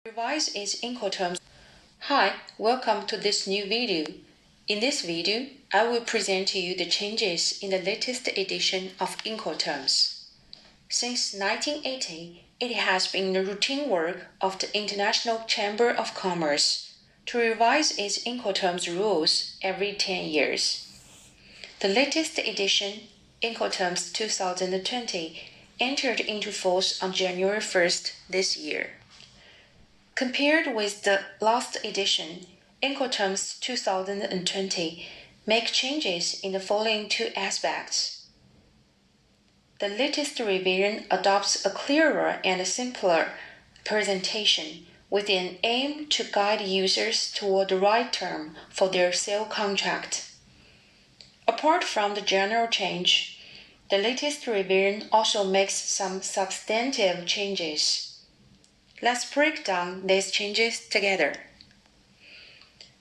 Revise its Incoterms. Hi, welcome to this new video. In this video, I will present to you the changes in the latest edition of Incoterms. Since 1980, it has been the routine work of the International Chamber of Commerce to revise its Incoterms rules every 10 years. The latest edition, Incoterms 2020, entered into force on January 1st this year. Compared with the last edition, Incoterms 2020 make changes in the following two aspects. The latest revision adopts a clearer and simpler presentation with an aim to guide users toward the right term for their sale contract. Apart from the general change, the latest revision also makes some substantive changes. Let's break down these changes together.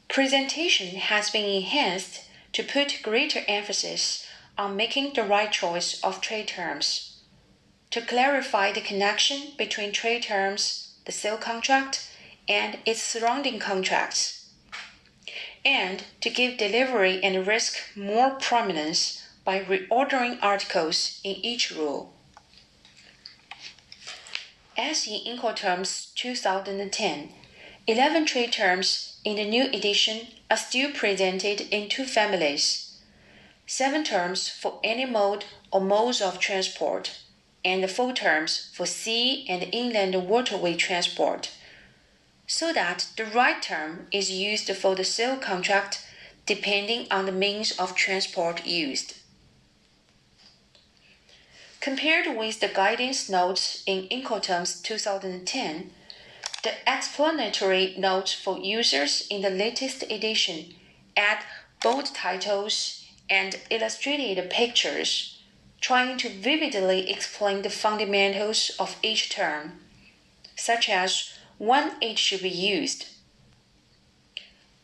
Presentation has been enhanced to put greater emphasis on making the right choice of trade terms, to clarify the connection between trade terms, the sale contract, and its surrounding contracts, and to give delivery and risk more prominence by reordering articles in each rule. As in Incoterms 2010, 11 trade terms in the new edition are still presented in two families: 7 terms for any mode or modes of transport, and 4 terms for sea and inland waterway transport, so that the right term is used for the sale contract depending on the means of transport used. Compared with the guidance notes in Incoterms 2010, the explanatory notes for users in the latest edition add bold titles and illustrated pictures, trying to vividly explain the fundamentals of each term, such as when it should be used,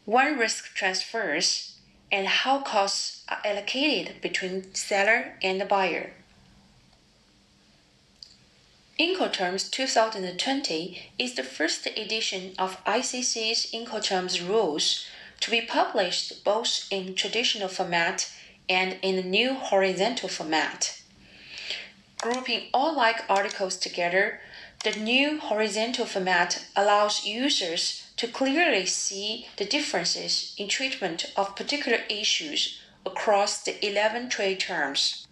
when risk transfers, and how costs are allocated between seller and the buyer. Incoterms 2020 is the first edition of ICC's Incoterms rules to be published both in traditional format and in the new horizontal format. Grouping all like articles together, the new horizontal format allows users to clearly see the differences in treatment of particular issues across the 11 trade terms.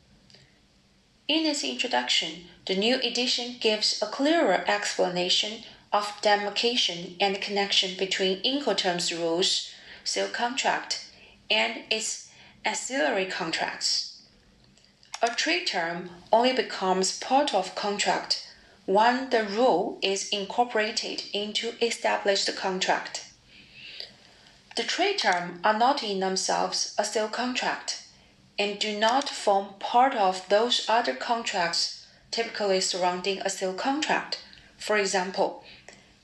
In its introduction, the new edition gives a clearer explanation of demarcation and connection between Incoterms rules, sale contract, and its ancillary contracts. A trade term only becomes part of contract when the rule is incorporated into established contract. The trade terms are not in themselves a sale contract and do not form part of those other contracts typically surrounding a sale contract. For example,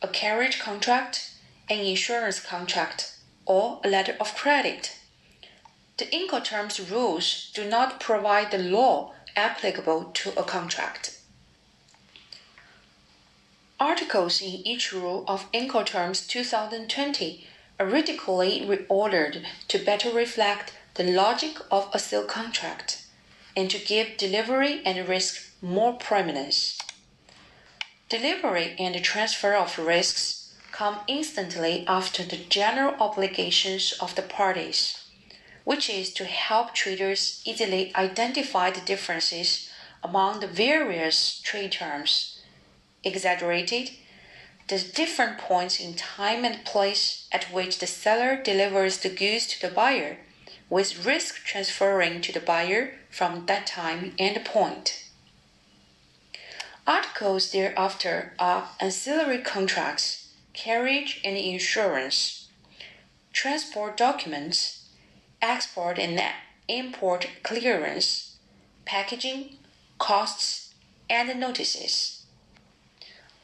a carriage contract, an insurance contract, or a letter of credit. The Incoterms rules do not provide the law applicable to a contract. Articles in each rule of Incoterms 2020 are radically reordered to better reflect the logic of a sale contract and to give delivery and risk more prominence. Delivery and transfer of risks come instantly after the general obligations of the parties, which is to help traders easily identify the differences among the various trade terms, exaggerated, the different points in time and place at which the seller delivers the goods to the buyer, with risk transferring to the buyer from that time and point. Articles thereafter are ancillary contracts, carriage and insurance, transport documents, export and import clearance, packaging, costs, and notices.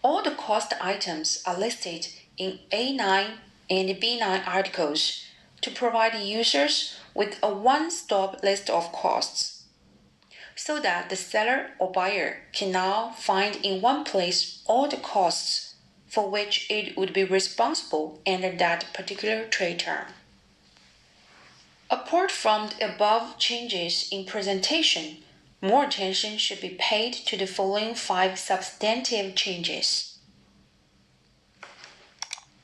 All the cost items are listed in A9 and B9 articles to provide users with a one-stop list of costs, so that the seller or buyer can now find in one place all the costs for which it would be responsible under that particular trade term. Apart from the above changes in presentation, more attention should be paid to the following 5 substantive changes.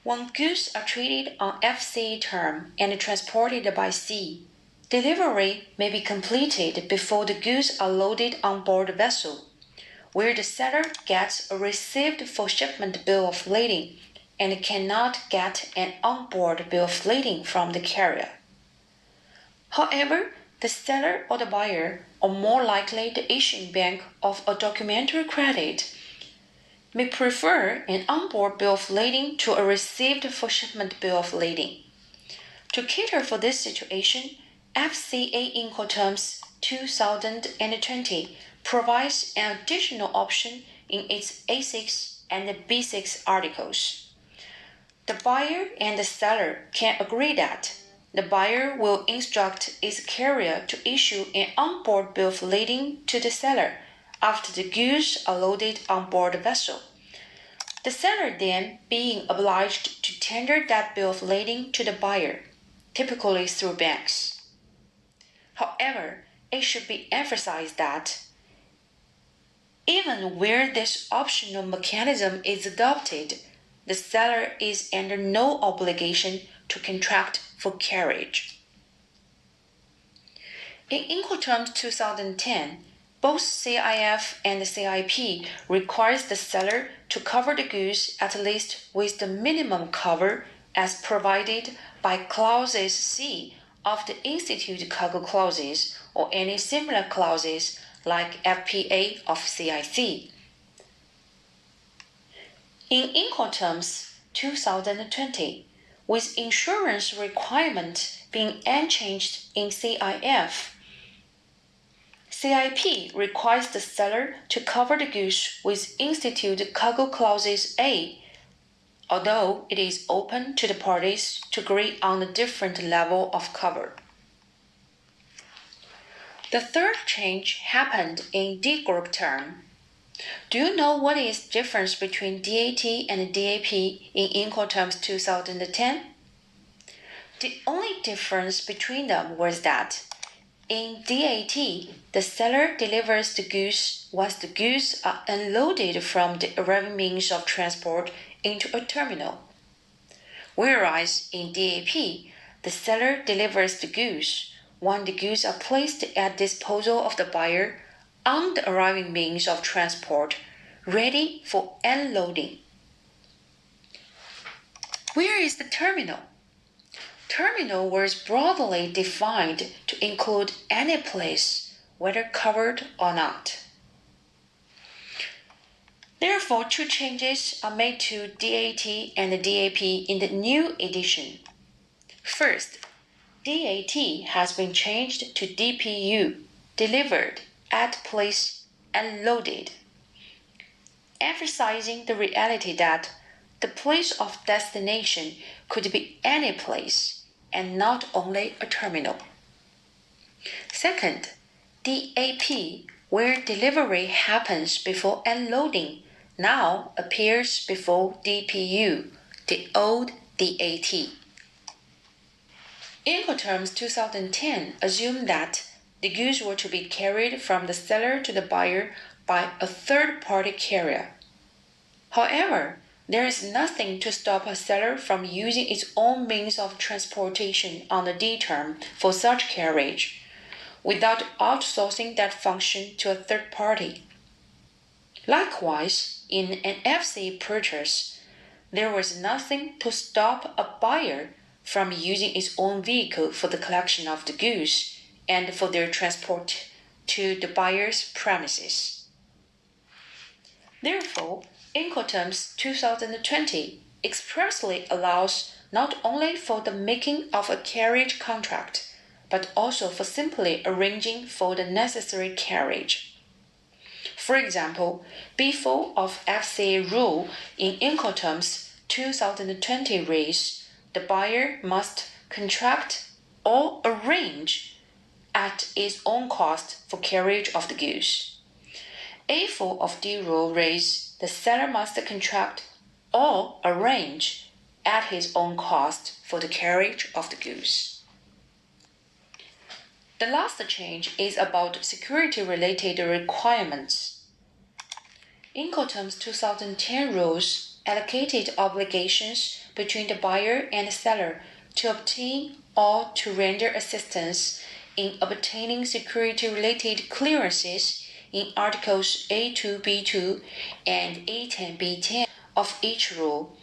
When goods are traded on FCA term and transported by sea, delivery may be completed before the goods are loaded on board the vessel, where the seller gets a received for shipment bill of lading and cannot get an on-board bill of lading from the carrier. However, the seller or the buyer, or more likely the issuing bank of a documentary credit, may prefer an on-board bill of lading to a received for shipment bill of lading. To cater for this situation, FCA Incoterms 2020 provides an additional option in its A6 and B6 articles. The buyer and the seller can agree that the buyer will instruct its carrier to issue an on-board bill of lading to the seller after the goods are loaded on board the vessel. The seller then being obliged to tender that bill of lading to the buyer, typically through banks. However, it should be emphasized that even where this optional mechanism is adopted, the seller is under no obligation to contract for carriage. In Incoterms 2010, both CIF and CIP requires the seller to cover the goods at least with the minimum cover as provided by clauses C of the Institute Cargo Clauses or any similar clauses like FPA of CIC. In Incoterms 2020, with insurance requirement being unchanged in CIF, CIP requires the seller to cover the goods with Institute Cargo Clauses A, although it is open to the parties to agree on a different level of cover. The third change happened in D group term. Do you know what is the difference between DAT and DAP in Incoterms 2010? The only difference between them was that in DAT, the seller delivers the goods once the goods are unloaded from the arriving means of transport into a terminal. Whereas in DAP, the seller delivers the goods when the goods are placed at disposal of the buyer on the arriving means of transport, ready for unloading. Where is the terminal? Terminal was broadly defined to include any place, whether covered or not. Therefore, 2 changes are made to DAT and DAP in the new edition. First, DAT has been changed to DPU, delivered, at place, unloaded, emphasizing the reality that the place of destination could be any place and not only a terminal. Second, DAP, where delivery happens before unloading, now appears before DPU, the old DAT. Incoterms 2010 assumed that the goods were to be carried from the seller to the buyer by a third-party carrier. However, there is nothing to stop a seller from using its own means of transportation on the D term for such carriage, without outsourcing that function to a third party. Likewise, in an FCA purchase, there was nothing to stop a buyer from using its own vehicle for the collection of the goods and for their transport to the buyer's premises. Therefore, Incoterms 2020 expressly allows not only for the making of a carriage contract, but also for simply arranging for the necessary carriage. For example, B4 of FCA rule in Incoterms 2020 reads, the buyer must contract or arrange at its own cost for carriage of the goods. A4 of D rule reads, the seller must contract or arrange at his own cost for the carriage of the goods. The last change is about security-related requirements. Incoterms 2010 rules allocated obligations between the buyer and the seller to obtain or to render assistance in obtaining security-related clearances in Articles A2, B2, and A10, B10 of each rule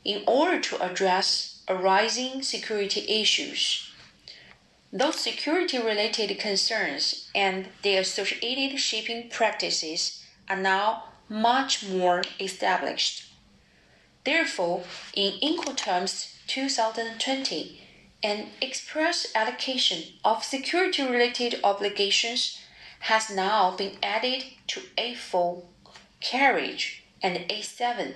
in order to address arising security issues. Those security-related concerns and the associated shipping practices are now much more established. Therefore, in Incoterms 2020, an express allocation of security-related obligations has now been added to A4 carriage and A7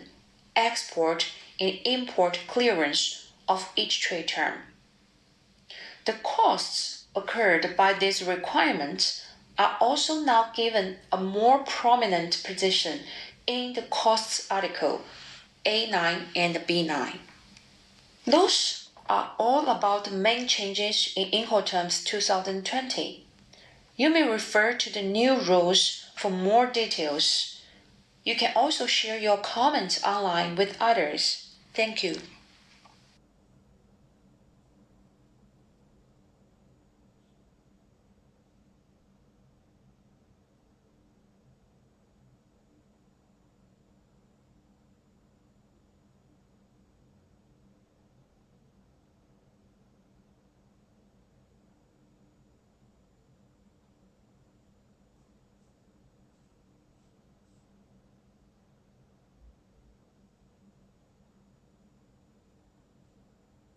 export and import clearance of each trade term. The costs occurred by these requirements are also now given a more prominent position in the costs article A9 and B9. Those are all about the main changes in Incoterms 2020. You may refer to the new rules for more details. You can also share your comments online with others. Thank you.